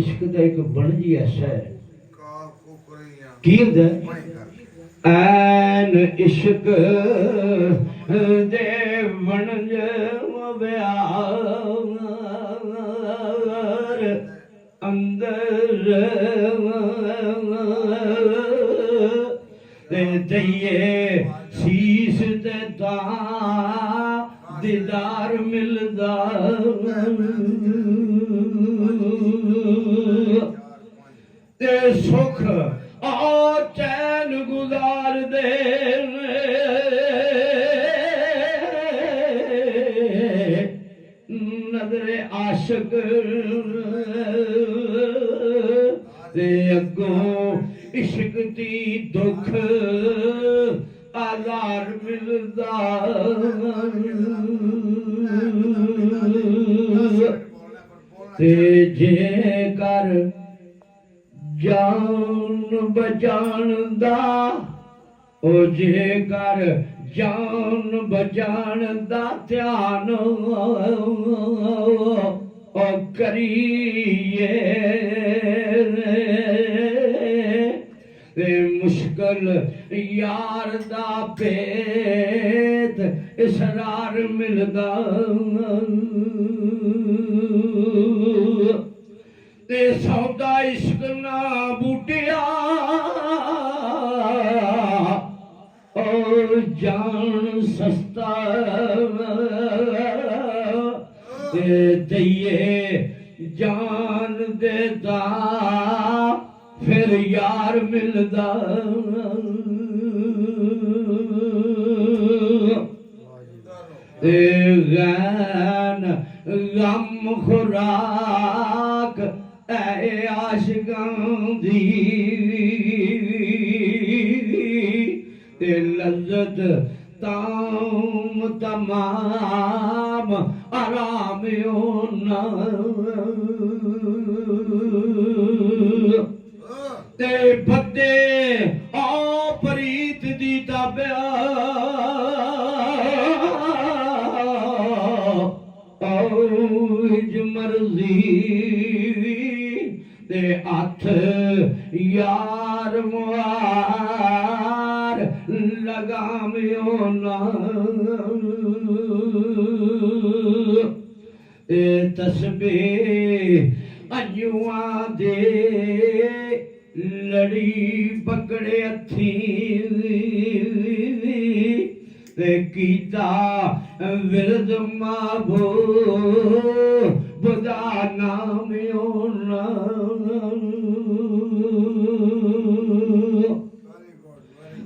इश्क दा एक बन जी ऐसा है की होंदा ऐन इश्क दे बनज व्यार अंदर दइए शीश ते दीदार मिलदा ते सुख और चैन गुजार दे नजरे आशिक ते अगों इश्क दी दुख आजार मिलदा ते जे कर जान बचान दा ओ जे कर जान बचान दा ध्यान ओ करिए मुश्किल यार दा पेत इसरार मिलदा ते सौदा इश्क ना बूटिया ओ जान सस्ता ते दइए जान देता फिर यार मिलदा ते गैन गम खुराक ऐ आशिकां दी ते लज्जत ताम तमाम आराम होना ते बदे आ प्रीत दी ताबिया मर्जी ते हथ यार मुआर लगामियो ना ते तस्बीह अजुआ दे लड़ी पकड़े हथी ते कीता विरद माभो बुदा नाम होना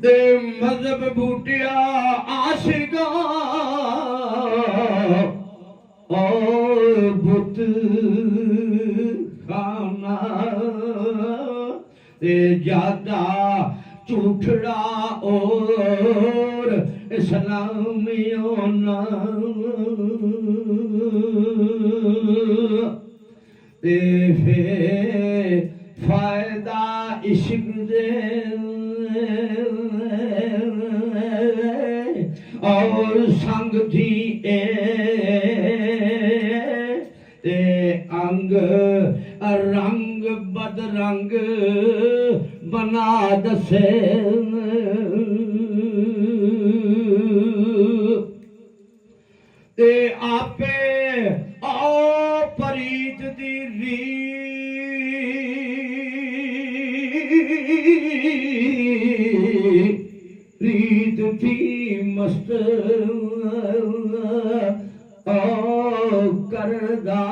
ते मजहब बूटिया आशिका ओ बुत खाना ते ज्यादा झूठड़ा और इस्लामी होना ते फिर फायदा इश्क दे और संग थी ते अंग रंग बदरंग बना दसे ते आपे आओ परीत दी रीत थी मस्त करदा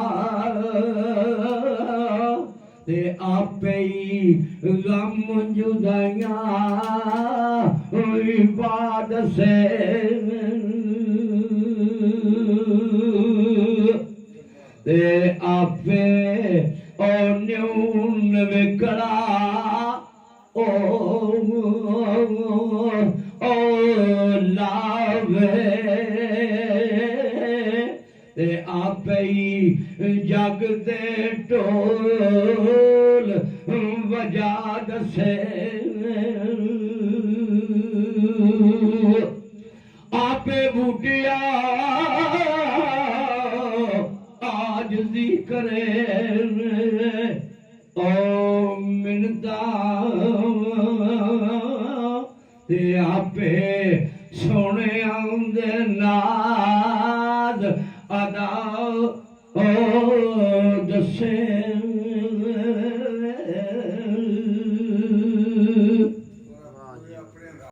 ते आपे ही गम जुदाइयां बाद से ते आपे ओ न्यून विकड़ा ओ लावे ते आपे ही जग दे ढोल वजा दसे आपे बूटिया आज दी करे ਦਾ ਤੇ ਆਪੇ ਸੋਹਣਿਆਂ ਦੇ ਨਾਦ ਅਦਾ ਦੱਸੇ